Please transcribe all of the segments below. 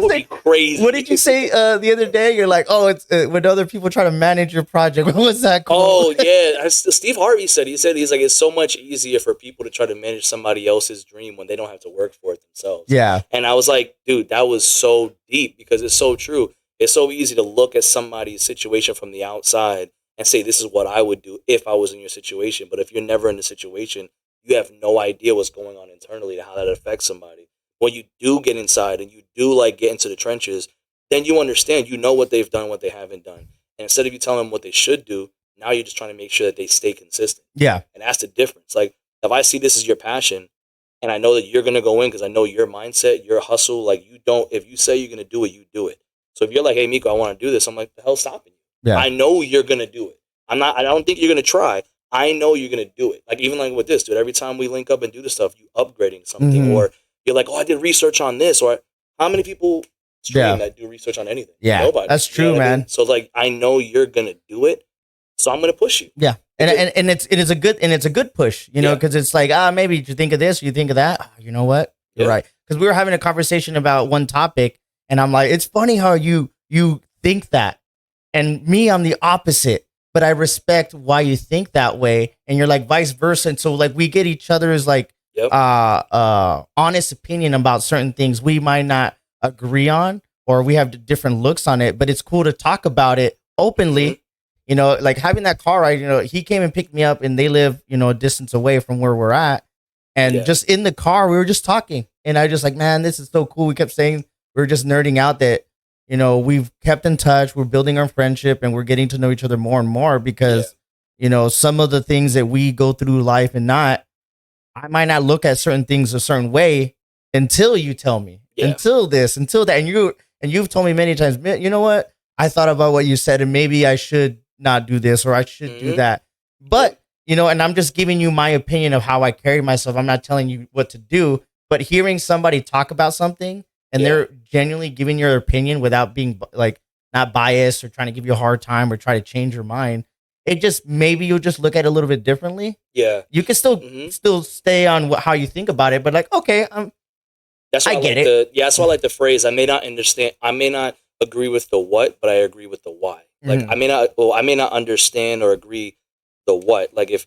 That would be crazy. What did you say the other day? You're like, oh, it's when other people try to manage your project. What was that called? Oh yeah, Steve Harvey said. He's like it's so much easier for people to try to manage somebody else's dream when they don't have to work for it themselves. Yeah. And I was like, dude, that was so deep because it's so true. It's so easy to look at somebody's situation from the outside and say, this is what I would do if I was in your situation. But if you're never in the situation, you have no idea what's going on internally to how that affects somebody. When you do get inside and you do like get into the trenches, then you understand, you know what they've done, what they haven't done. And instead of you telling them what they should do, now you're just trying to make sure that they stay consistent. Yeah. And that's the difference. Like if I see this as your passion and I know that you're going to go in because I know your mindset, your hustle, like if you say you're going to do it, you do it. So if you're like, hey, Miko, I want to do this, I'm like, the hell's stopping you? Yeah. I know you're going to do it. I don't think you're going to try. I know you're going to do it. Like, even like with this, dude, every time we link up and do this stuff, you upgrading something, or you're like, oh, I did research on this, or how many people stream that do research on anything? Yeah. Nobody. That's true, man. I mean? So like, I know you're going to do it, so I'm going to push you. Yeah. And it's a good push, you know, because it's like, maybe you think of this, you think of that. Oh, you know what? You're right. Because we were having a conversation about one topic, and I'm like, it's funny how you think that, and me, I'm the opposite. But I respect why you think that way, and you're like vice versa. And so like we get each other's like honest opinion about certain things we might not agree on, or we have different looks on it. But it's cool to talk about it openly. Mm-hmm. You know, like having that car ride. You know, he came and picked me up, and they live a distance away from where we're at. And just in the car, we were just talking, and I just like, man, this is so cool. We kept saying we were just nerding out that. You know, we've kept in touch, we're building our friendship, and we're getting to know each other more and more because, some of the things that we go through life I might not look at certain things a certain way until you tell me, until that. And you've told me many times, you know what? I thought about what you said and maybe I should not do this or I should do that. But, and I'm just giving you my opinion of how I carry myself. I'm not telling you what to do, but hearing somebody talk about something and they're genuinely giving your opinion without being like not biased or trying to give you a hard time or try to change your mind. It just, maybe you'll just look at it a little bit differently. Yeah. You can still stay on how you think about it, but like, okay, I get it. That's why I like the phrase. I may not agree with the what, but I agree with the why. Like I may not understand or agree the what. Like if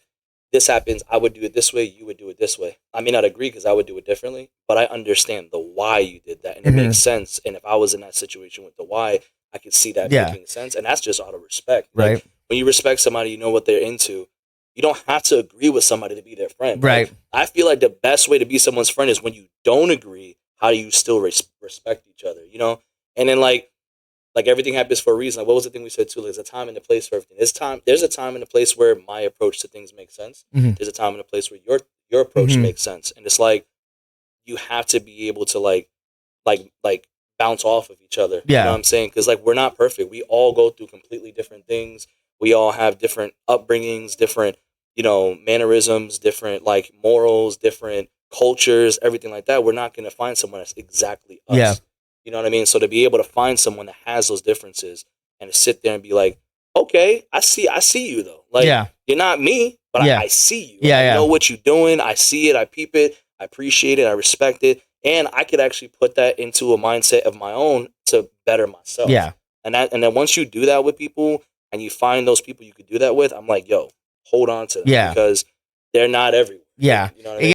this happens, I would do it this way, you would do it this way. I may not agree because I would do it differently, but I understand the why you did that, and it makes sense. And if I was in that situation with the why, I could see that making sense, and that's just out of respect. Right. Like, when you respect somebody, you know what they're into. You don't have to agree with somebody to be their friend. Right. Like, I feel like the best way to be someone's friend is when you don't agree, how do you still respect each other, And then like everything happens for a reason. Like, what was the thing we said too? Like, there's a time and a place for everything. There's a time and a place where my approach to things makes sense. Mm-hmm. There's a time and a place where your approach makes sense. And it's like you have to be able to like bounce off of each other. Yeah. You know what I'm saying? Because like we're not perfect. We all go through completely different things. We all have different upbringings, different, mannerisms, different like morals, different cultures, everything like that. We're not going to find someone that's exactly us. Yeah. You know what I mean? So to be able to find someone that has those differences and to sit there and be like, okay, I see you though. Like you're not me, but I see you. Like, I know what you're doing. I see it. I peep it. I appreciate it. I respect it. And I could actually put that into a mindset of my own to better myself. Yeah. And then once you do that with people and you find those people you could do that with, I'm like, yo, hold on to them because they're not everywhere. Yeah. You know what I mean?